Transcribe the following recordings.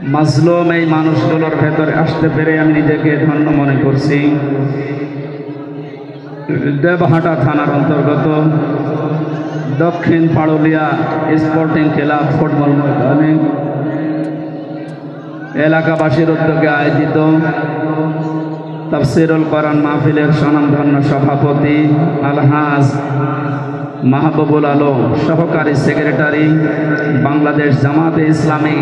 মাজলুম এই মানুষগুলোর ভেতরে আসতে পেরে আমি নিজেকে ধন্য মনে করছি। দেবহাটা থানার অন্তর্গত দক্ষিণ পাড়ুলিয়া স্পোর্টিং ক্লাব ফুটবল ময়দানে এলাকাবাসীর উদ্যোগে আয়োজিত তাফসিরুল কোরআন মাহফিলের স্বনামধন্য সভাপতি আলহাজ মাহবুবুল আলম, সহকারী সেক্রেটারি, বাংলাদেশ জামাতে ইসলামী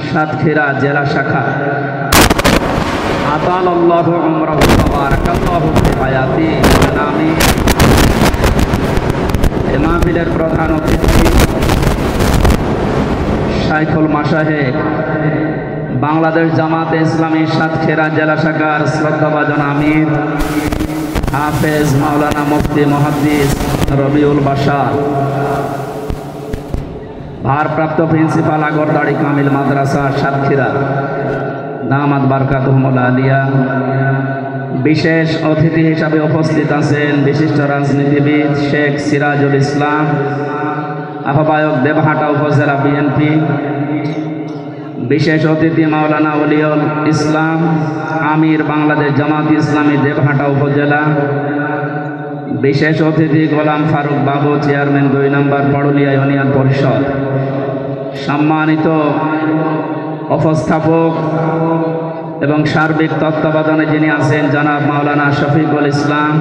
সাতক্ষীরা জেলা শাখা, আতালাল্লাহু উমরাহু ওয়া বারাকাল্লাহু ফি হায়াতি। আমি এই মাহফিলের প্রধান অতিথি শাইখুল মাশায়েখ, বাংলাদেশ জামাতে ইসলামী সাতক্ষীরা জেলা শাখার শ্রদ্ধাভাজন আমির হাফেজ মাওলানা মুফতি মুহাদ্দিস রবিউল বাশার, ভারপ্রাপ্ত প্রিন্সিপাল আগরদাড়ি কামিল মাদ্রাসা সাতক্ষীরা দামাত বারকাতুহুমুল আলিয়া। বিশেষ অতিথি হিসাবে উপস্থিত আছেন বিশিষ্ট রাজনীতিবিদ শেখ সিরাজুল ইসলাম, আহ্বায়ক দেবহাটা উপজেলা বিএনপি। বিশেষ অতিথি মাওলানা ওলিউল ইসলাম, আমির বাংলাদেশ জামাত ইসলামী দেবহাটা উপজেলা। বিশেষ অতিথি গোলাম ফারুক বাবু, চেয়ারম্যান 2 নম্বর পাড়ুলিয়া ইউনিয়ন পরিষদ। সম্মানিত উপস্থাপক এবং সার্বিক তত্ত্বাবধানে যিনি আছেন জনাব মাওলানা শফিকুল ইসলাম,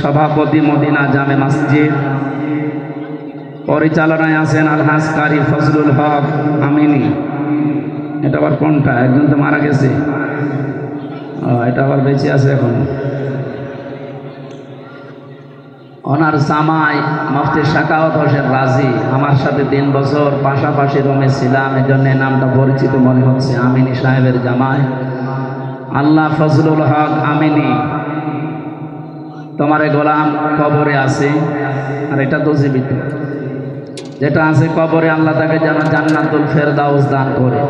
সভাপতি মদিনা জামে মসজিদ। পরিচালনায় আছেন আলহাজ কারি ফজলুল হক আমিনী। এটা আবার কোনটা? একজন তো মারা গেছে, এটা আবার বেঁচে আছে এখন। ওনার জামাই মুফতি শাকাওয়াত হোসেন রাজি আমার সাথে 3 বছর পাশাপাশি রুমে ছিলাম, এই জন্য নামটা পরিচিত মনে হচ্ছে। আমিনী সাহেবের জামাই আল্লাহ ফজলুল হক আমিনী, তোমার গোলাম কবরে আছে, আর এটা তো জীবিত। যেটা আছে কবরে, আল্লাহ তাকে যেন জান্নাতুল ফেরদাউস দান করে।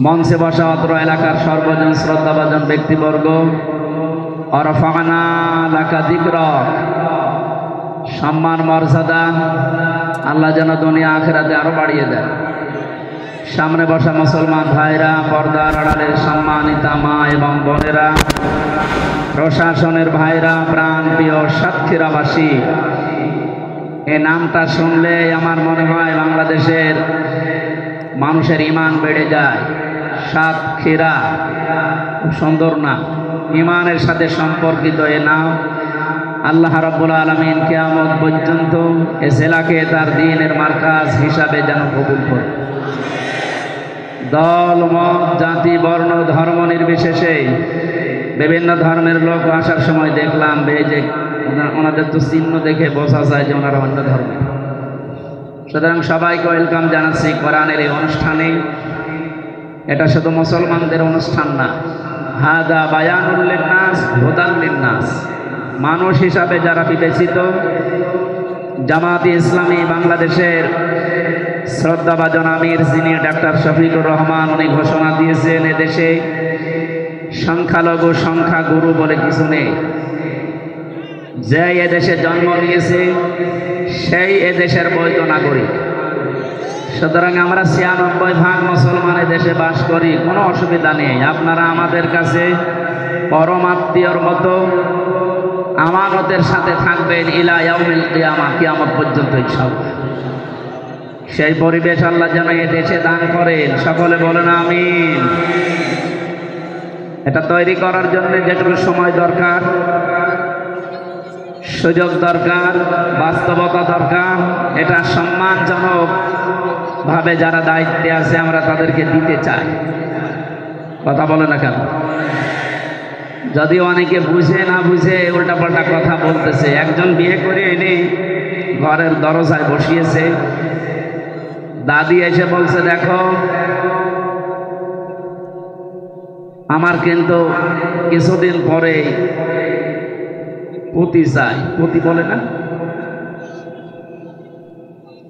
মঞ্চে বসা অত্র এলাকার সর্বজন শ্রদ্ধাভাজন ব্যক্তিবর্গ, অরফানা লাকা যিকরক, সম্মান মর্যাদা আল্লাহ যেন দুনিয়া আখিরাতে আরো বাড়িয়ে দেয়। সামনে বসা মুসলমান ভাইরা, পর্দার আড়ালের সম্মানিতা মা এবং বোনেরা, প্রশাসনের ভাইরা, প্রাণ প্রিয় সাতক্ষীরাবাসী, এই নামটা শুনলে আমার মনে হয় বাংলাদেশের মানুষের ঈমান বেড়ে যায়। সাতক্ষীরা খুব সুন্দর নাম, ঈমানের সাথে সম্পর্কিত এ নাম। আল্লাহ রাব্বুল আলামিন কিয়ামত পর্যন্ত এ জেলাকে তার দ্বীনের মারকাজ হিসাবে যেন কবুল করে। দল, মত, জাতি, বর্ণ, ধর্ম নির্বিশেষে বিভিন্ন ধর্মের লোক আসার সময় দেখলাম যে ওনাদের তো চিহ্ন দেখে বোঝা যায় যে ওনারা অন্য ধর্মের। সুতরাং সবাইকে ওয়েলকাম জানাচ্ছি কোরআনের এই অনুষ্ঠানে। এটা শুধু মুসলমানদের অনুষ্ঠান না, হাদা বায়ানুল লিন্নাস হুদাল লিন্নাস। মানুষ হিসাবে যারা বিবেচিত, জামাতে ইসলামী বাংলাদেশের শ্রদ্ধাভাজন আমির যিনি ডাক্তার শফিকুর রহমান, উনি ঘোষণা দিয়েছেন এদেশে সংখ্যালঘু সংখ্যাগুরু বলে কিছু নেই। যে এদেশে জন্ম নিয়েছে সেই এদেশের বৈধ নাগরিক। সুতরাং আমরা 96% মুসলমান দেশে বাস করি, কোনো অসুবিধা নেই। আপনারা আমাদের কাছে পরমাত্মীয়র মতো আমানতের সাথে থাকবেন ইলা ইয়াউমিল কিয়ামা, কিয়ামত পর্যন্ত ইনশাআল্লাহ। সেই পরিবেশ আল্লাহ যেন এ দেশে দান করেন, সকলে বলেন আমিন। এটা তৈরি করার জন্য যেটুকু সময় দরকার, সুযোগ দরকার, বাস্তবতা দরকার, এটা সম্মানজনক ভাবে যারা দায়িত্বে আছে আমরা তাদেরকে দিতে চাই। কথা বলে না কেন? যদি অনেকে বুঝে না বুঝে উল্টাপাল্টা কথা বলতেছে। একজন বিয়ে করে এনে ঘরের দরজায় বসিয়েছে, দাদি এসে বলছে দেখো আমার কিন্তু কিছুদিন পরে পতি চাই। পতি বলে না?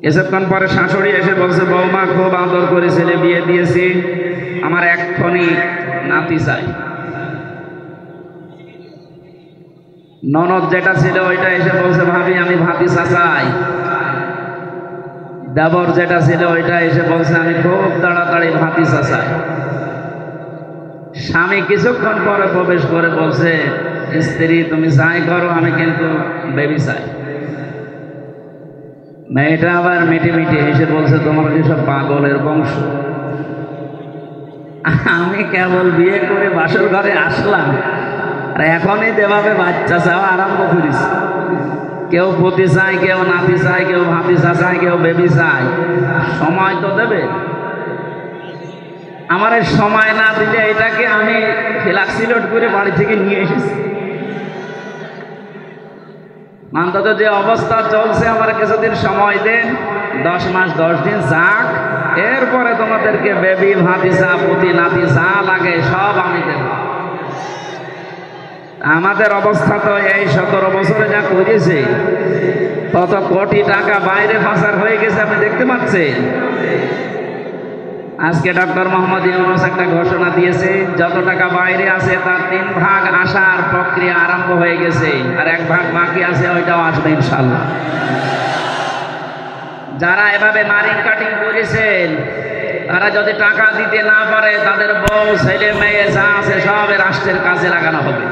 কিছুক্ষণ পরে শাশুড়ি এসে বলছে বৌমা খুব আদর করে ছেলে বিয়ে দিয়েছি, আমার এক্ষুনি নাতি চাই। ননদ যেটা ছিল ওইটা এসে বলছে ভাবি আমি ভাতিজা চাই। দেবর যেটা ছিল ওইটা এসে বলছে আমি খুব তাড়াতাড়ি ভাতিজা চাই। স্বামী কিছুক্ষণ পরে প্রবেশ করে বলছে স্ত্রী তুমি যাই করো আমি কিন্তু বেবি চাই। মেয়েটা আবার মিটি মিটি এসে বলছে তোমার যেসব পাগলের বংশ, আমি কেবল বিয়ে করে বাসর ঘরে আসলাম আর এখনই যেভাবে বাচ্চা চাওয়া আরম্ভ করিস। কেউ পতি চায়, কেউ নাতি চায়, কেউ ভাতিজা চায়, কেউ বেবি চায়। সময় তো দেবে। আমার এই সময় না দিলে এটাকে আমি ফ্লাক্সিলোড করে বাড়ি থেকে নিয়ে এসেছি। অন্তত যে অবস্থা চলছে আমার কিছুদিন সময় দেন, 10 মাস 10 দিন যাক, এরপরে তোমাদেরকে বেবি ভাতিজা পতি নাতি যা লাগে সব আমি দেব। আমাদের অবস্থা তো এই 17 বছরে যা করেছে, কত কোটি টাকা বাইরে পাচার হয়ে গেছে আপনি দেখতে পাচ্ছেন। আজকে ডক্টর মোহাম্মদ ইউনূস একটা ঘোষণা দিয়েছে, যত টাকা বাইরে আছে তার 3 ভাগ আসার প্রক্রিয়া আরম্ভ হয়ে গেছে, আর 1 ভাগ বাকি আছে, ওইটাও আসবে ইনশাআল্লাহ। যারা এভাবে মারিং কাটিং করেছেন তারা যদি টাকা দিতে না পারে তাদের বউ ছেলে মেয়ে যা আছে সব রাষ্ট্রের কাজে লাগানো হবে,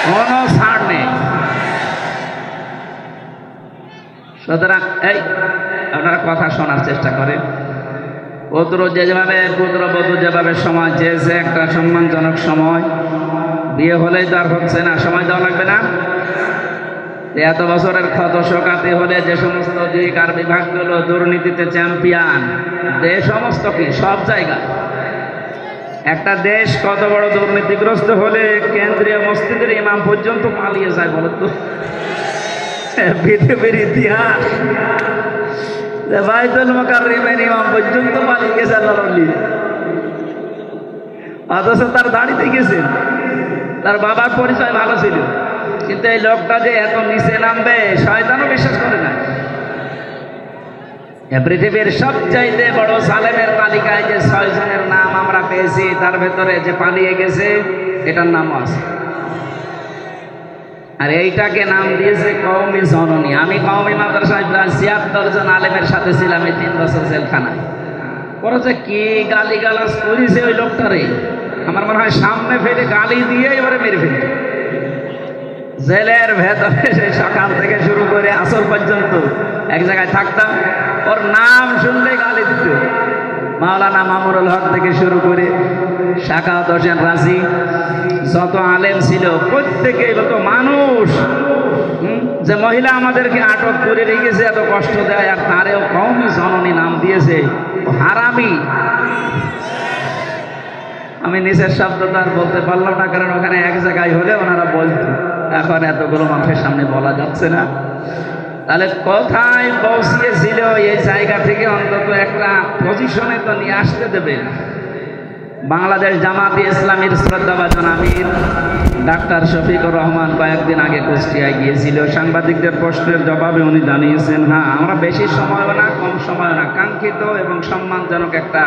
কোনো ছাড় নেই। সুতরাং এই আপনারা কথা শোনার চেষ্টা করেন। পুত্রবধূ যেভাবে সময় চেয়েছে, একটা সম্মানজনক সময়, বিয়ে হলেই তো আর হচ্ছে না, সময় দেওয়া লাগবে না? এত বছরের ক্ষত শোকাতে হলে যে সমস্ত দিক আর বিভাগগুলো দুর্নীতিতে চ্যাম্পিয়ন, যে সমস্ত কি সব জায়গায় একটা দেশ কত বড় দুর্নীতিগ্রস্ত হলে কেন্দ্রীয় মসজিদের ইমাম পর্যন্ত পালিয়ে যায় বলো তো। পৃথিবীর ইতিহাস বাইতুল মুকাররমের ইমাম পর্যন্ত পালিয়ে গেছে আল্লাহর ওলি, অথচ তার দাড়িতে গেছেন। তার বাবার পরিচয় ভালো ছিল, কিন্তু এই লোকটা যে এত নিচে নামবে শয়তানও বিশ্বাস করে না। পৃথিবীর সবচাইতে বড় জালেমের তালিকায় যে 6 জনের নাম আমরা পেয়েছি, তার ভেতরে যে পালিয়ে গেছে এটার নামও আছে। আর এইটাকে নাম দিয়েছে কওমি জননী। আমি কওমি মাদ্রাসায় প্রায় 76 জন আলেমের সাথে ছিলাম এই 3 বছর জেলখানায়। ওরা যে কি গালিগালাজ করেছে ওই লোকটারে, আমার মনে হয় সামনে ফেলে গালি দিয়ে এবারে মেরে ফেলবে। জেলের ভেতরে সেই সকাল থেকে শুরু করে আসর পর্যন্ত এক জায়গায় থাকতাম, ওর নাম শুনলে গালি দিত। মাওলানা মামুনুল হক থেকে শুরু করে শাকাওয়াত হোসেন রাজি, যত আলেম ছিল প্রত্যেকেই বলতো মানুষ যে মহিলা আমাদেরকে আটক করে রেখেছে, এত কষ্ট দেয়, আর তারেও কওমি জননী নাম দিয়েছে, হারামি। আমি নিচের শব্দ তো আর বলতে পারলাম না, কারণ ওখানে এক জায়গায় হলে ওনারা বলতো, এখন এতগুলো মানুষের সামনে বলা যাচ্ছে না। তাহলে কোথায় পৌঁছিয়েছিল এই জায়গা থেকে অন্তত একটা পজিশনে তো নিয়ে আসতে দেবে। বাংলাদেশ জামাতে ইসলামীর শ্রদ্ধাভাজন আমির ডাক্তার শফিকুর রহমান কয়েকদিন আগে কুষ্টিয়ায় গিয়েছিল। সাংবাদিকদের প্রশ্নের জবাবে উনি জানিয়েছেন, হ্যাঁ আমরা বেশি সময় না কম সময় না, কাঙ্ক্ষিত এবং সম্মানজনক একটা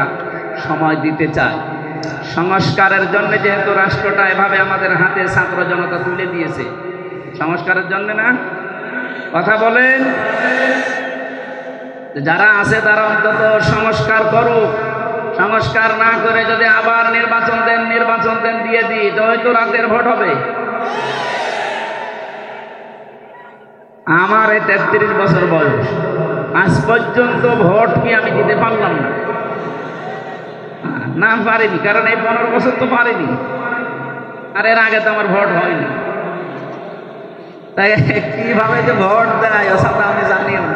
সময় দিতে চাই। সংস্কারের জন্য যেহেতু রাষ্ট্রটা এভাবে আমাদের হাতে ছাত্র জনতা তুলে দিয়েছে, সংস্কারের জন্য না, কথা বলেন, যারা আছে তারা অন্তত সংস্কার করুক। সংস্কার না করে যদি আবার নির্বাচন দেন দিয়ে দিই, তো হয়তো রাতের ভোট হবে। আমার এই 33 বছর বয়স, আজ পর্যন্ত ভোট কি আমি দিতে পারলাম না পারিনি, কারণ এই 15 বছর তো পারিনি, আর এর আগে তো আমার ভোট হয়নি। তাই কিভাবে যে ভোট দেয় ওসব আমি জানি না।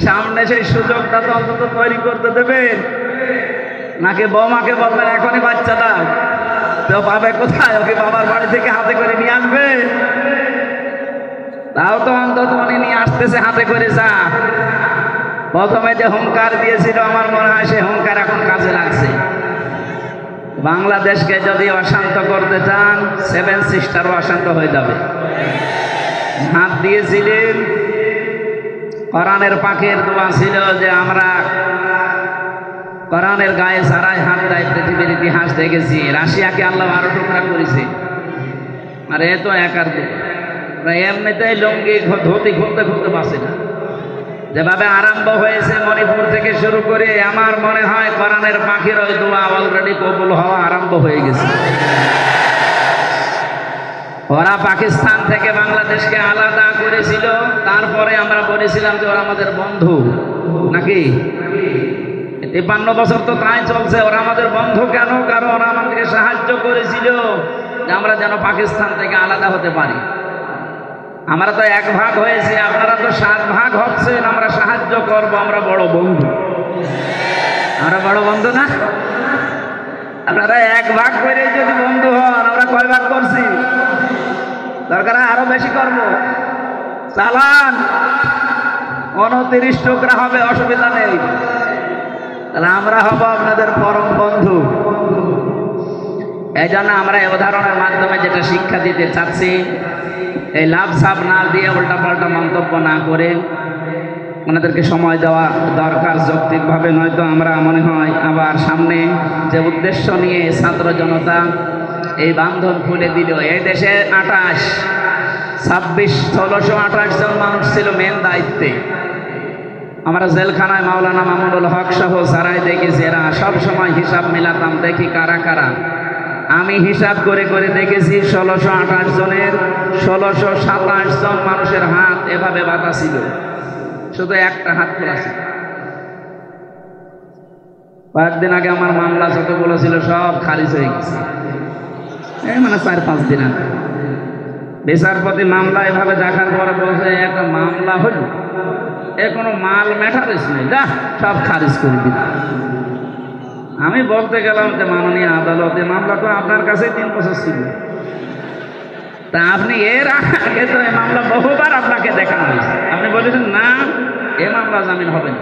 সামনে সেই সুযোগটা তো অন্তত তৈরি করতে দেবেন, নাকি বৌমাকে বলবেন এখনই বাচ্চা দাও, তো পাবে কোথায়? ওকে বাবার বাড়ি থেকে হাতে করে নিয়ে আসবে? তাও তো অন্তত উনি নিয়ে আসতেছে হাতে করে। যা প্রথমে যে হুঙ্কার দিয়েছিল, আমার মনে হয় সে হুঙ্কার এখন কাজে লাগছে। বাংলাদেশকে যদি অশান্ত করতে চান, 7 সিস্টারও অশান্ত হয়ে যাবে। হাত দিয়েছিলেন, কোরআনের পাখির দোয়া ছিল যে আমরা কোরআনের গায়ে সারাই হাত দেয়, পৃথিবীর ইতিহাস দেখেছি। রাশিয়াকে আল্লাহ 12 টুকরা করেছে, আর এ তো একার দিক। এমনিতেই লুঙ্গি ধুতি খুলতে বাঁচে না, যেভাবে আরম্ভ হয়েছে মণিপুর থেকে শুরু করে, আমার মনে হয় কোরআনের পাখির ওই দোয়া অলরেডি কবুল হওয়া আরম্ভ হয়ে গেছে। ওরা পাকিস্তান থেকে বাংলাদেশকে আলাদা করেছিল, তারপরে আমরা বলেছিলাম যে ওরা আমাদের বন্ধু, নাকি? 53 বছর তো তাই চলছে। ওরা আমাদের বন্ধু কেন? কারণ ওরা আমাদেরকে সাহায্য করেছিল যে আমরা যেন পাকিস্তান থেকে আলাদা হতে পারি। আমরা তো 1 ভাগ হয়েছি, আপনারা তো 7 ভাগ হচ্ছেন। আমরা সাহায্য করব, আমরা বড় বন্ধু। আমরা বড় বন্ধু না? আপনারা 1 ভাগ করে যদি বন্ধু হন, আমরা কয় ভাগ করছি? দরকার আরো বেশি করব। চালান, 29 টুকরা হবে, অসুবিধা নেই। তাহলে আমরা হব আপনাদের পরম বন্ধু। এই জন্য আমরা এই উদাহরণের মাধ্যমে যেটা শিক্ষা দিতে চাচ্ছি, এই লাভ সাপ না দিয়ে উল্টা পাল্টা মন্তব্য না করে ওনাদেরকে সময় দেওয়া দরকার যৌক্তিকভাবে। নয়তো আমরা মনে হয় আবার সামনে যে উদ্দেশ্য নিয়ে ছাত্র জনতা এই বান্ধন খুলে দিল, এই দেশে 1628 জন মানুষ ছিল মেন দায়িত্বে। আমরা জেলখানায় মাওলানা মামুনুল হক সহ সারাই দেখেছি, এরা সবসময় হিসাব মিলাতাম, দেখি কারা কারা। আমি হিসাব করে করে দেখেছি 1628 জনের 1627 জন মানুষের হাত এভাবে বাঁধা ছিল, শুধু একটা হাত খোলা ছিল। কয়েকদিন আগে আমার মামলা যতগুলো ছিল সব খারিজ হয়ে গেছে, এই মানে 4-5 দিন আগে। বিচারপতি মামলা এভাবে দেখার পরে বলছে, একটা মামলা হল, এ কোনো মাল ম্যাটারেস নেই, যা সব খারিজ করে দিল। আমি বলতে গেলাম যে মাননীয় আদালতে মামলা তো আপনার কাছে 3 বছর ছিল, তা আপনি এর আগে তো এই মামলা বহুবার আপনাকে দেখানো হয়েছে, আপনি বলেছেন না এ মামলা জামিন হবে না,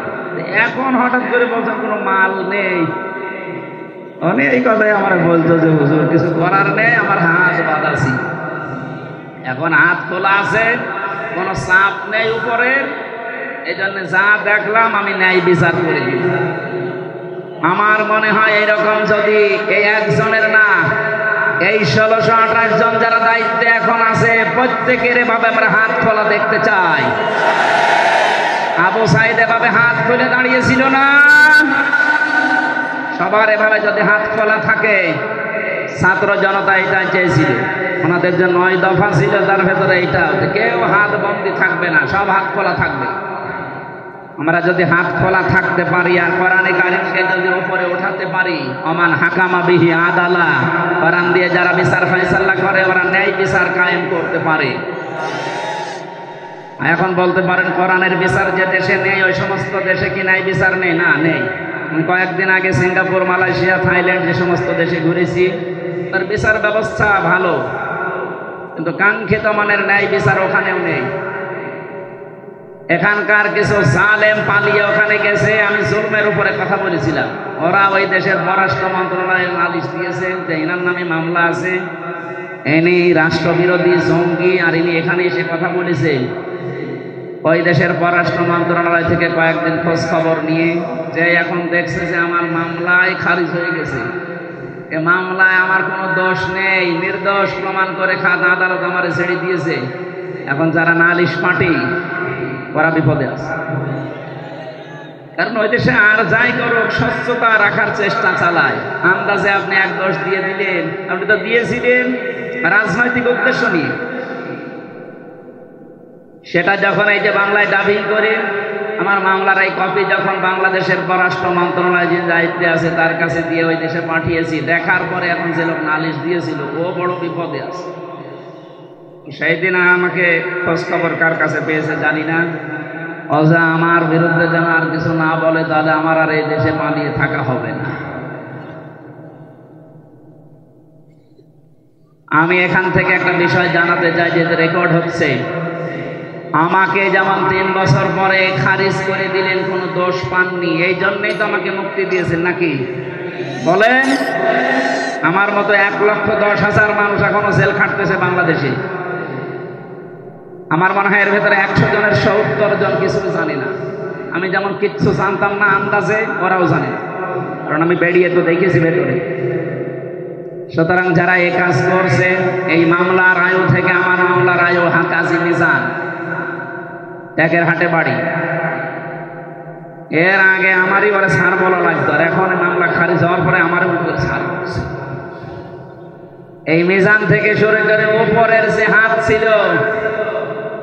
এখন হঠাৎ করে বলছেন কোনো মাল নেই। উনি এই কথাই আমার বলতো যে হুজুর কিছু করার নেই, আমার হাত বাঁধাছি, এখন হাত খোলা আছে, কোনো চাপ নেই উপরের, এই জন্য যা দেখলাম আমি ন্যায় বিচার করে দিই। আমার মনে হয় এইরকম যদি এই একজনের না, এই 1628 জন যারা দায়িত্বে এখন আছে, প্রত্যেকের এভাবে আমরা হাত খোলা দেখতে চাই। আবু সাইদ এভাবে হাত খুলে দাঁড়িয়েছিল না? সবার এভাবে যদি হাত খোলা থাকে, ছাত্র জনতা এটা চেয়েছিল, ওনাদের যে 9 দফা ছিল তার ভেতরে এইটা, কেউ হাত বন্দি থাকবে না, সব হাত খোলা থাকবে। আমরা যদি হাত খোলা থাকতে পারি আর কোরআনে কারিমকে যদি উপরে উঠাতে পারি, ওমান হাকামা বিহি আদালা, কোরআন দিয়ে যারা বিচার ফায়সালা করে ওরা ন্যায় বিচার কায়েম করতে পারে। এখন বলতে পারেন কোরআনের বিচার যে দেশে নেই ওই সমস্ত দেশে কি ন্যায় বিচার নেই? না, নেই। কয়েকদিন আগে সিঙ্গাপুর, মালয়েশিয়া, থাইল্যান্ড যে সমস্ত দেশে ঘুরেছি, তার বিচার ব্যবস্থা ভালো, কিন্তু কাঙ্ক্ষিত মানের ন্যায় বিচার ওখানেও নেই। এখানকার কিছু জালেম পালিয়ে ওখানে গেছে, আমি জুলমের উপরে কথা বলেছিলাম, ওরা ওই দেশের পররাষ্ট্র মন্ত্রণালয়ে নালিশ দিয়েছে যে এনার নামে মামলা আছে, ইনি রাষ্ট্রবিরোধী জঙ্গি, আর ইনি এখানে এসে কথা বলেছে। ওই দেশের পররাষ্ট্র মন্ত্রণালয় থেকে কয়েকদিন খোঁজ খবর নিয়ে যে এখন দেখছে যে আমার মামলায় খারিজ হয়ে গেছে, এ মামলায় আমার কোনো দোষ নেই, নির্দোষ প্রমাণ করে খাত আদালত আমার ছেড়ে দিয়েছে। এখন যারা নালিশ পার্টি ওরা বিপদে আছে, কারণ ওই দেশে আর যাই করুক স্বচ্ছতা রাখার চেষ্টা চালায়। আন্দাজে আপনি 1 দোষ দিয়ে দিলেন, আপনি তো দিয়েছিলেন রাজনৈতিক উদ্দেশ্য নিয়ে। সেটা যখন এই যে বাংলায় ডাবিং করে আমার মামলার এই কপি যখন বাংলাদেশের পররাষ্ট্র মন্ত্রণালয় যে দায়িত্বে আছে তার কাছে দিয়ে ওই দেশে পাঠিয়েছি, দেখার পরে এখন যে লোক নালিশ দিয়েছিল ও বড় বিপদে আছে। সেই দিন আমাকে খোঁজ খবর কার কাছে পেয়েছে জানি না, অজা আমার বিরুদ্ধে যেন আর কিছু না বলে, তাহলে আমার আর এই দেশে পালিয়ে থাকা হবে না। আমি এখান থেকে একটা বিষয় জানাতে চাই যে রেকর্ড হচ্ছে, আমাকে যেমন 3 বছর পরে খারিজ করে দিলেন, কোনো দোষ পাননি, এই জন্যই তো আমাকে মুক্তি দিয়েছেন, নাকি বলেন? আমার মতো 1,10,000 মানুষ এখনো জেল খাটতেছে বাংলাদেশে। আমার মনে হয় এর ভেতরে 100 জনের 70 জন কিছু জানে না। আমি যেমন কিচ্ছু জানতাম না আন্দাজে, ওরাও জানে না, কারণ আমি বেরিয়ে তো দেখেছি ভেতরে। সুতরাং যারা এই কাজ করছে, এই মামলার আয়ু থেকে আমার মামলার আয়ু কাজী মিজান, একের হাটে বাড়ি, এর আগে আমারই বলে স্যার বলা লাগতো, আর এখন মামলা খারিজ হওয়ার পরে আমারই উপরে স্যার বলছে। এই মিজান থেকে শুরু করে উপরের যে হাত ছিল,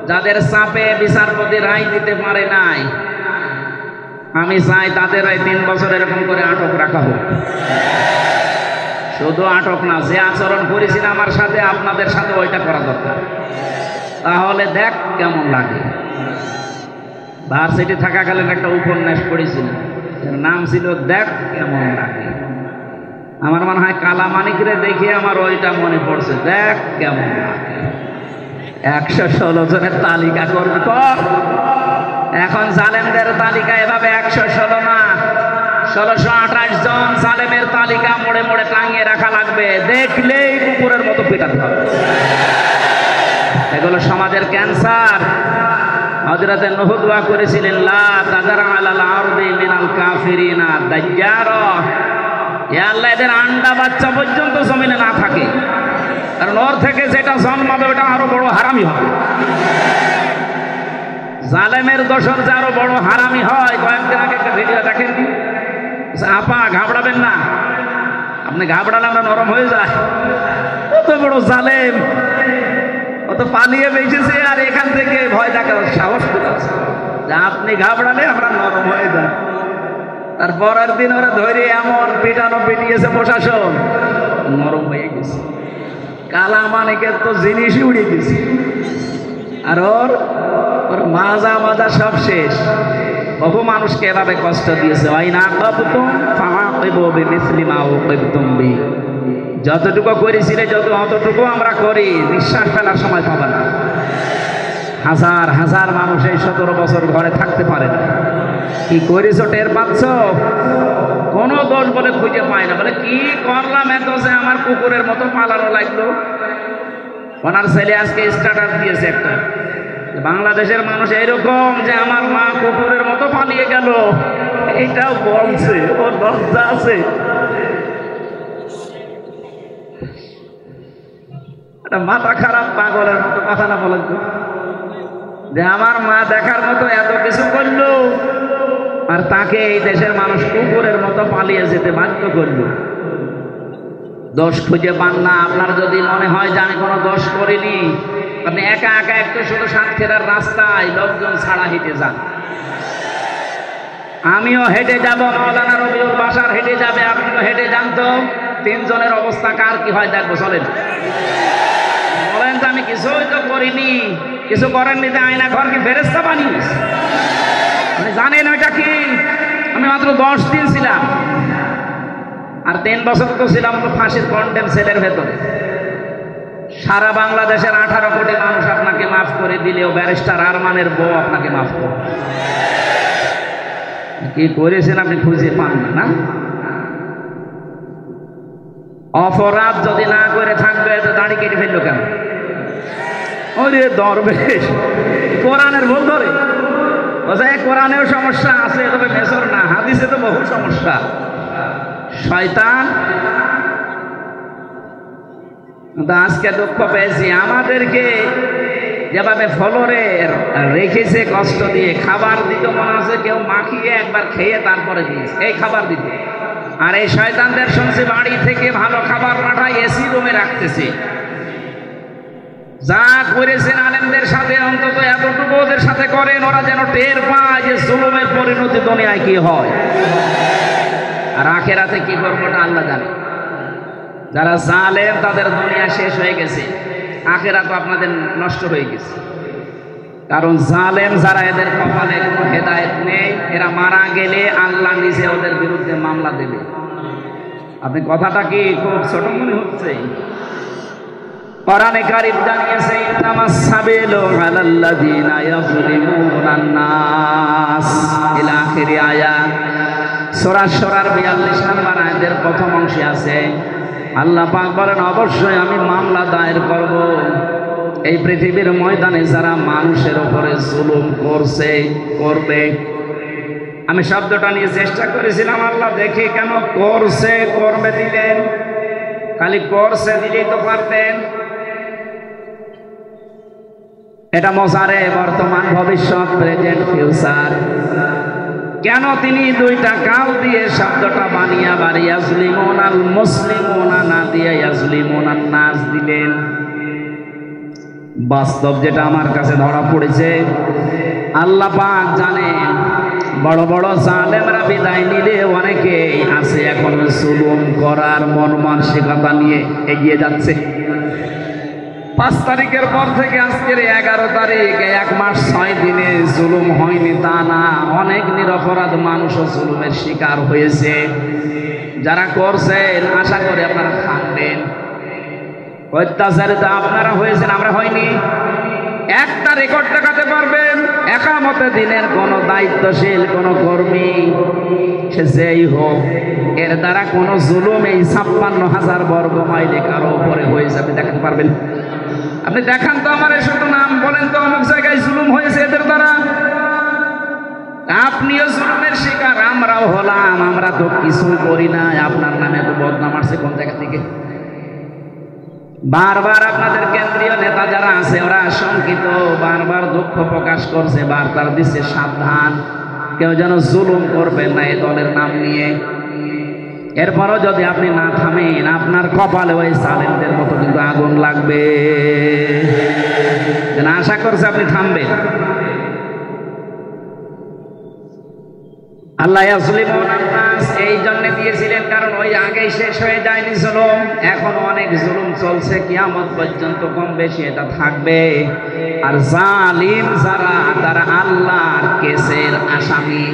যাদের চাপে বিচারপতি রায় দিতে পারে নাই, আমি চাই তাদের 3 বছর এরকম করে আটক রাখা হোক। শুধু আটক না, যে আচরণ করেছিল আমার সাথে আপনাদের সাথে ওইটা করা দরকার। তাহলে দেখ কেমন লাগে। ভার্সিটি থাকাকালীন একটা উপন্যাস পড়েছিল, এর নাম ছিল দেখ কেমন লাগে। আমার মনে হয় কালামানিকরে দেখে আমার ওইটা মনে পড়ছে, দেখ কেমন লাগে। 116 জনের তালিকা করবে কর। এখন জালেমদের তালিকা এভাবে 116 না, 1628 জন জালেমের তালিকা মোড়ে মোড়ে টাঙিয়ে রাখা লাগবে, দেখলেই কুকুরের মতো পেটাতে হবে। এগুলো সমাজের ক্যান্সার। হযরতে নূহ দোয়া করেছিলেন, লা তাযার আলাল আরদি মিনাল কাফিরিনা দাজ্জারা। ইয়া আল্লাহ, এদের আন্ডা বাচ্চা পর্যন্ত জমিনে না থাকে, কারণ ওর থেকে যেটা জন্মাবে ওটা আরো বড় হারামি হবে। জালেমের দোসর যে আরো বড় হারামি হয়। কয়েকদিন আগে একটা ভিডিও দেখেননি? আপা ঘাবড়াবেন না, আপনি ঘাবড়ালে আমরা নরম হয়ে যায়। কত বড় জালেম, ও তো পালিয়ে বেঁচেছে, আর এখান থেকে ভয় দেখার সাহস পেয়েছে যে আপনি ঘাবড়ালে আমরা নরম হয়ে যাই। তার পরের দিন ওরা ধরে এমন পিটানো পিটিয়েছে, প্রশাসন নরম হয়ে গেছে। কালামানিকের তো জিনিসই উড়িয়ে গেছে, আর ওর মাজা মাজা সব শেষ। বহু মানুষকে এভাবে কষ্ট দিয়েছে। যতটুকু করেছিলে অতটুকু আমরা করি, নিঃশ্বাস ফেলার সময় পাবে না। হাজার হাজার মানুষ এই 17 বছর ঘরে থাকতে পারে না। কি করেছ টের পাচ্ছ? কোনো দোষ বলে খুঁজে পায় না। বলে কি করলাম এত যে আমার কুকুরের মতো পালানো লাগলো। ওনার ছেলে আজকে স্ট্যাটাস দিয়েছে একটা, বাংলাদেশের মানুষ এইরকম যে আমার মা কুকুরের মতো পালিয়ে গেল, এইটাও বলছে। ওর লজ্জা আছে। মাথা খারাপ পাগলের মতো কথা না বলেন তো, যে আমার মা দেখার মতো এত কিছু করলো, আর তাকে এই দেশের মানুষ কুকুরের মতো পালিয়ে যেতে বাধ্য করলো। দোষ খুঁজে পান না। আপনার যদি মনে হয় যে আমি কোনো দোষ করিনি, আপনি একা একা একটু শুধু সাতক্ষীরার রাস্তায় লোকজন ছাড়া হেঁটে যান। আমিও হেঁটে যাব, মাওলানা রবিউল বাশার হেঁটে যাবে, আপনিও হেঁটে যান। তো 3 জনের অবস্থা কার কি হয় দেখবো। চলেন, বলেন তো আমি কিছুই তো করিনি। কিছু করেননি যে আয়না ঘর কি ফেরেশতা বানিয়েছে? আপনি জানেন ওইটা কি? আমি মাত্র 10 দিন ছিলাম, আর 3 বছর তো ছিলাম তো ফাঁসির কন্টেম সেলের ভেতরে। সারা বাংলাদেশের 18 কোটি মানুষ আপনাকে মাফ করে দিলেও ব্যারিস্টার আরমানের বউ আপনাকে মাফ করে। কি করেছেন আপনি খুঁজে পান না। অপরাধ যদি না করে থাকবে তো দাড়ি কেটে ফেললো কেন? ওরে দরবেশ, কোরআনের ভুল ধরে। কোরআনেও সমস্যা আছে, তবে মেসর না, হাদিসে তো বহু সমস্যা। শয়তান। আজকে দুঃখ পেয়েছি, আমাদেরকে যেভাবে ফলরে রেখেছে কষ্ট দিয়ে, খাবার দিত মনে আছে কেউ মাখিয়ে একবার খেয়ে তারপরে দিয়েছে এই খাবার দিত। আর এই শয়তানদের শুনছি বাড়ি থেকে ভালো খাবার পাঠায়, এসি রুমে রাখতেছে। যা করেছেন আলেমদের সাথে অন্তত এতটুকু ওদের সাথে করেন, ওরা যেন টের পায় যে জুলুমের পরিণতি দুনিয়ায় কি হয়, আর আখেরাতে কি করবো ওটা আল্লাহ জানে। যারা জালেম তাদের দুনিয়া শেষ হয়ে গেছে, আখেরাত আপনাদের নষ্ট হয়ে গেছে। কারণ জালেম যারা, এদের কপালে কোনো হেদায়েত নেই। এরা মারা গেলে আল্লাহ নিজে ওদের বিরুদ্ধে মামলা দেবে। আপনি কথাটা কি খুব ছোট মনে হচ্ছে? কোরআনে কারীম জানিয়েছে, ইন্নামাস সাবিলু আলাল্লাযিনা ইয়াযলিমুনান নাস, ইলা আখিরি আয়াত। সূরা শুরার 42 নম্বর আয়াতের প্রথম অংশে আছে, আল্লাহ পাক বলেন, অবশ্যই আমি মামলা দায়ের করব এই পৃথিবীর ময়দানে যারা মানুষের উপরে জুলুম করছে, করবে। আমি শব্দটা নিয়ে চেষ্টা করেছিলাম, আল্লাহ দেখি কেন করছে করবে দিলেন। খালি করছে দিলেই তো পারতেন। এটা মজারে, বর্তমান ভবিষ্যৎ, প্রেজেন্ট ফিউচার। কেন তিনি দুইটা কাল দিয়ে শব্দটা বানিয়ে আবার ইয়াজলিমুনাল মুসলিমুনা না দিয়ে ইয়াজলিমুনান নাস দিলেন? বাস্তব যেটা আমার কাছে ধরা পড়েছে, আল্লাহ পাক জানেন বড় বড় জালেমরা বিদায় নিলে অনেকেই আছে এখন জুলুম করার মন মানসিকতা নিয়ে এগিয়ে যাচ্ছে। 5 তারিখের পর থেকে আজকের 11 তারিখ, 1 মাস 6 দিনে জুলুম হয়নি তা না, অনেক নিরপরাধ মানুষও জুলুমের শিকার হয়েছে। যারা করছেন আশা করি আপনারা থাকবেন। অত্যাচারিত আপনারা হয়েছেন, আমরা হয়নি। একটা রেকর্ড দেখাতে পারবেন একামতে দিনের কোন দায়িত্বশীল কোন কর্মী সে যেই হোক, এর দ্বারা কোন জুলুম এই 56,000 বর্গ মাইলে কারো উপরে হয়েছে আপনি দেখাতে পারবেন? আপনি দেখান তো আমার শুধু নাম বলেন তো অমুক জায়গায় জুলুম হয়েছে এদের দ্বারা। আপনিও জুলুমের শিকার, আমরাও হলাম। আমরা তো কিছুই করি না, আপনার নামে এত বদনাম আসছে কোন জায়গা থেকে? বারবার আপনাদের কেন্দ্রীয় নেতা যারা আছে ওরা শঙ্কিত, বারবার দুঃখ প্রকাশ করছে, বার্তা দিচ্ছে সাবধান, কেউ যেন জুলুম করবেন না এই দলের নাম নিয়ে। এরপরও যদি আপনি না থামেন, আপনার কপালে ওই সালেমদের মতো কিন্তু আগুন লাগবে। আশা করছে আপনি থামবেন। আল্লাহ ইয়াজলিমুনান নাস এই জন্য দিয়েছিলেন কারণ ওই আগেই শেষ হয়ে যায়নি জুলুম, এখন অনেক জুলুম চলছে, কিয়ামত পর্যন্ত কম বেশি এটা থাকবে। আর জালিম যারা, তারা আল্লাহর কেসের আসামি।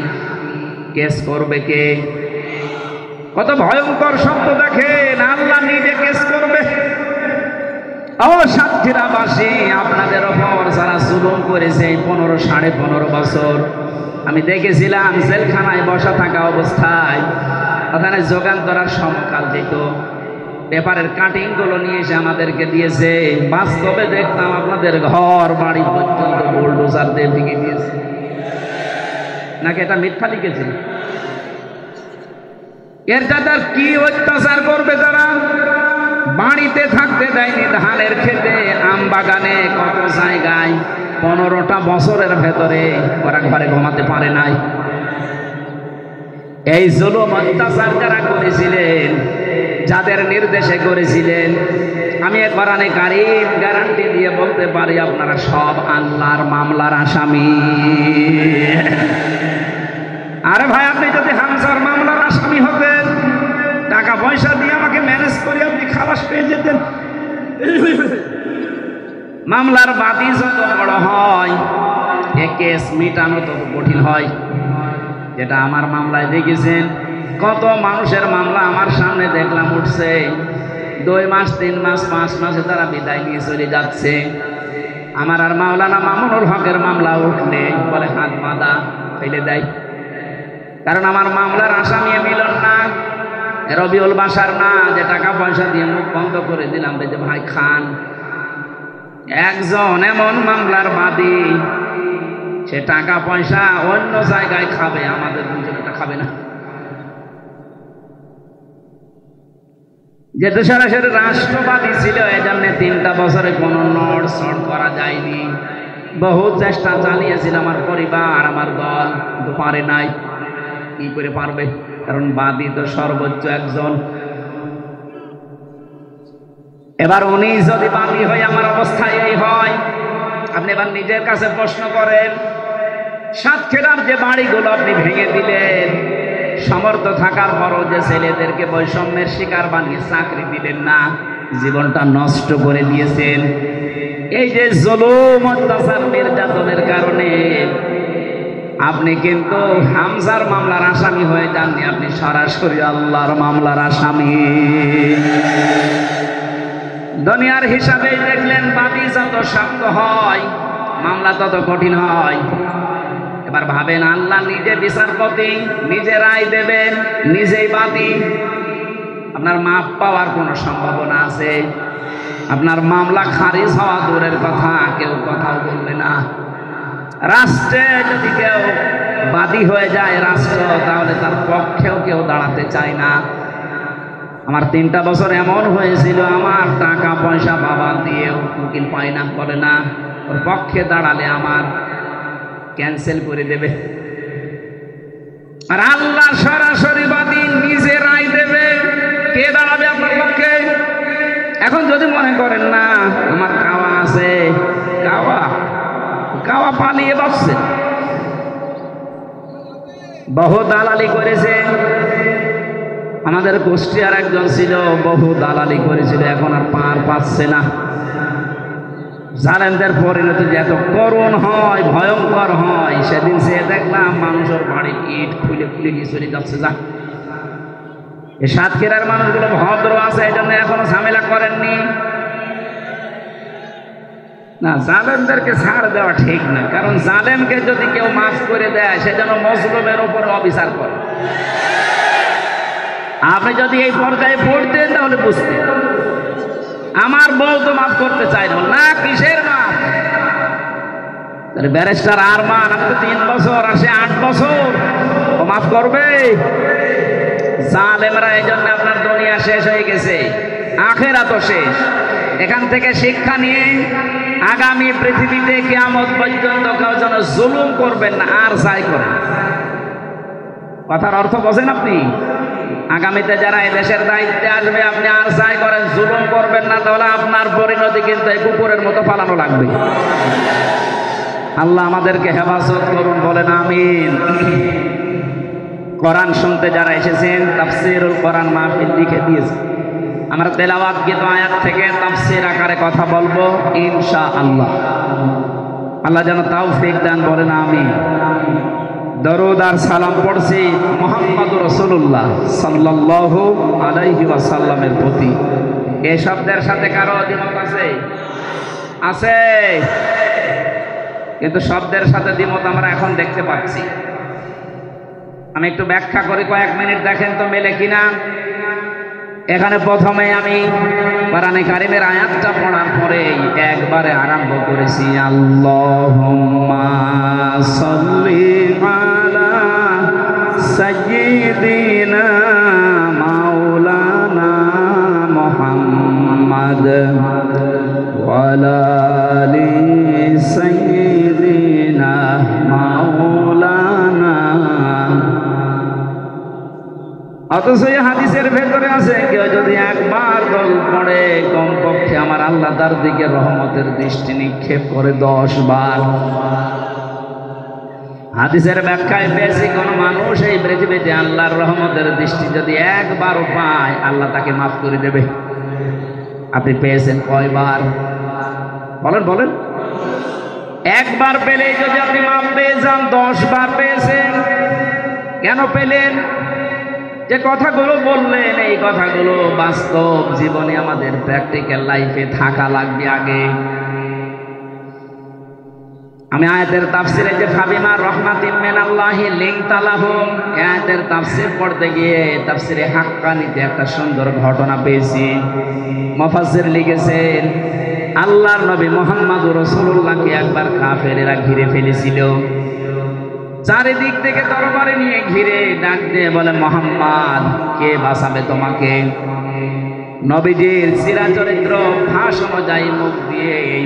কেস করবে কে? কত ভয়ঙ্কর শব্দ দেখেন, আল্লাহ নিজে কেস করবে। ও সাতক্ষীরাবাসী, আপনাদের ওপর যারা জুলুম করেছে 15-15.5 বছর, আমি দেখেছিলাম জেলখানায় বসা থাকা অবস্থায় ওখানে যোগান্তরার সমকাল যেত, পেপারের কাটিং গুলো নিয়ে এসে আমাদেরকে দিয়েছে। বাস্তবে দেখতাম আপনাদের ঘর বাড়ি পর্যন্ত বুলডোজার দিয়ে ভেঙে দিয়েছে। নাকি এটা মিথ্যা লিখেছে? এর তাদের কি অত্যাচার করবে তারা? বাড়িতে থাকতে দেয়নি, ধানের খেতে, আম বাগানে, কত জায়গায় 15টা বছরের ভেতরে ওরা ঘরে ঘুমাতে পারে নাই। এই জুলুম অত্যাচার যারা করেছিলেন, যাদের নির্দেশে করেছিলেন, আমি কোরআনে কারীম গ্যারান্টি দিয়ে বলতে পারি আপনারা সব আল্লাহর মামলার আসামি। আরে ভাই, আপনি যদি হামজার মামলার আসামি হতেন, টাকা পয়সা দিয়ে আমাকে ম্যানেজ করে আপনি খালাস পেয়ে যেতেন। মামলার বাদী যত বড় হয়, এ কেস মিটানো তত কঠিন হয়। যেটা আমার মামলায় দেখেছেন, কত মানুষের মামলা আমার সামনে দেখলাম উঠছে, 2 মাস 3 মাস 5 মাসে তারা বিদায় নিয়ে চলে যাচ্ছে। আমার আর মাওলানা মামুনুল হকের মামলা উঠলে বলে হাত বাঁধা ফেলে দেয়, কারণ আমার মামলার আসামি মিলন না, রবিউল বাসার না, যে টাকা পয়সা দিয়ে মুখ বন্ধ করে দিলাম যে ভাই খান। একজন এমন মামলার বাদী, সে টাকা পয়সা অন্য জায়গায় খাবে, আমাদের দুজনেটা খাবে না। যেহেতু সরাসরি রাষ্ট্রবাদী ছিল, এই জন্য 3টা বছরে কোনো নড়চড় করা যায়নি। বহু চেষ্টা চালিয়েছিল আমার পরিবার, আমার দল, কিন্তু পারে নাই। কি করে পারবে? কারণ বাদী তো সর্বোচ্চ একজন। এবার উনি যদি বাদী হয়, আমার অবস্থা এই হয়। আপনি এবার নিজের কাছে প্রশ্ন করেন, সাতক্ষীরার যে বাড়িগুলো আপনি ভেঙে দিলেন, সমর্থ থাকার পরও যে ছেলেদেরকে বৈষম্যের শিকার বানিয়ে চাকরি দিলেন না, জীবনটা নষ্ট করে দিয়েছেন, এই যে জুলুম অত্যাচার নির্যাতনের কারণে আপনি কিন্তু হামজার মামলার আসামি হয়ে যাননি, আপনি সরাসরি আল্লাহর মামলার আসামি। দুনিয়ার হিসাবে দেখলেন, বাদী যত শক্ত হয় মামলা তত কঠিন হয়। এবার ভাবেন, আল্লাহ নিজে বিচারপতি, নিজে রায় দেবেন, নিজেই বাদী, আপনার মাপ পাওয়ার কোনো সম্ভাবনা আছে? আপনার মামলা খারিজ হওয়া দূরের কথা, কেউ কথাও বলবে না। রাষ্ট্রে যদি কেউ বাদী হয়ে যায় রাষ্ট্র, তাহলে তার পক্ষেও কেউ দাঁড়াতে চায় না। আমার 3টা বছর এমন হয়েছিল, আমার টাকা পয়সা বাবা দিয়েও উকিল পায় না, বলে না ওর পক্ষে দাঁড়ালে আমার ক্যান্সেল করে দেবে। আর আল্লাহ সরাসরি বাদী, নিজে রায় দেবে, কে দাঁড়াবে আপনার পক্ষে? এখন যদি মনে করেন না আমার কাওয়া আছে, কাওয়া পালিয়ে বাঁচছে, বহু দালালি করেছে। আমাদের কুষ্টিয়ার একজন ছিল, বহু দালালি করেছিল, এখন আর পার পাচ্ছে না। জালেমদের পরিণতি যে এত করুণ হয়, ভয়ঙ্কর হয়, সেদিন সে দেখলাম মানুষের বাড়ির ইট খুলে খুলে নিয়ে চলে যাচ্ছে। যা, এই সাতক্ষীরার মানুষগুলো ভদ্র আছে, এই জন্য এখনো ঝামেলা করেননি না। জালেমদেরকে ছাড় দেওয়া ঠিক না, কারণ জালেমকে যদি কেউ মাফ করে দেয় সেজন্য মজলুমের উপরে অবিচার করে। আপনি যদি এই পর্যায়ে পড়তেন তাহলে বুঝতেন। আমার বউ তো মাফ করতে চাই না, কিসের মাফ? ব্যারিস্টার আরমান, আপনি 3 বছর আর সে 8 বছর, ও মাফ করবে? জালেমরা এই জন্য আপনার দুনিয়া শেষ হয়ে গেছে, আখিরাতও শেষ। এখান থেকে শিক্ষা নিয়ে আগামী পৃথিবীতে কিয়ামত পর্যন্ত কেউ যেন জুলুম করবেন না, আর যাই করেন। কথার অর্থ বোঝেন আপনি? আগামীতে যারা এই দেশের দায়িত্বে আসবে, আপনি আর যাই করেন, জুলুম করবেন না, তাহলে আপনার পরিণতি কিন্তু এই কুকুরের মতো পালানো লাগবে। আল্লাহ আমাদেরকে হেফাজত করুন, বলেন আমিন। কোরআন শুনতে যারা এসেছেন, তাফসীরুল কোরআন মাহফিল লিখে দিয়েছে। আমরা তেলাওয়াতকৃত আয়াত থেকে তাফসীর আকারে কথা বলবো ইনশাআল্লাহ। আল্লাহ যেন তৌফিক দেন, বলেন আমিন। দরুদ আর সালাম পড়ছি মুহাম্মদুর রাসূলুল্লাহ সাল্লাল্লাহু আলাইহি ওয়াসাল্লামের প্রতি। এই শব্দের সাথে কারো দ্বিমত আছে? আছে, কিন্তু শব্দের সাথে দ্বিমত আমরা এখন দেখতে পাচ্ছি। আমি একটু ব্যাখ্যা করি, কয়েক মিনিট দেখেন তো মেলে কিনা। এখানে প্রথমে আমি কোরআনে কারিমের আয়াতটা পড়ার পরে একবারে আরম্ভ করেছি আল্লাহুম্মা সাল্লি আলা সাইয়্যিদিনা মাওলানা মুহাম্মাদ ওয়া আলা আলি সাইয়্যিদিনা মাওলানা। অথচ এই হাদিসের ভেতরে আছে, কেউ যদি একবার দল পড়ে কমপক্ষে আমার আল্লাহ তার দিকে রহমতের দৃষ্টি নিক্ষেপ করে 10 বার। হাদিসের ব্যাখ্যায় পেয়েছি, কোন মানুষ এই পৃথিবীতে আল্লাহর রহমতের দৃষ্টি যদি একবারও পায়, আল্লাহ তাকে মাফ করে দেবে। আপনি পেয়েছেন কয়বার? বলেন বলেন। একবার পেলেই যদি আপনি মাফ পেয়ে যান, 10 বার পেয়েছেন। কেন পেলেন? যে কথাগুলো বললেন, এই কথাগুলো বাস্তব জীবনে আমাদের প্র্যাকটিক্যাল লাইফে থাকা লাগবে আগে। আমি আয়াতের তাফসিরে যে ফাবিমা রাহমাতিন মিনাল্লাহি লিনতা লাহুম, আয়াতের তাফসির পড়তে গিয়ে তাফসিরে হাক্কানিতে একটা সুন্দর ঘটনা পেয়েছি। মুফাসসির লিখেছেন, আল্লাহর নবী মুহাম্মদুর রাসূলুল্লাহকে একবার কাফেরেরা ঘিরে ফেলেছিল। চারিদিক থেকে তরবারি নিয়ে ঘিরে ডাক দিয়ে বলে, মুহাম্মদ, কে বাঁচাবে তোমাকে? নবীজির সিরা চরিত্র ভাষ অনুযায়ী মুখ দিয়ে এই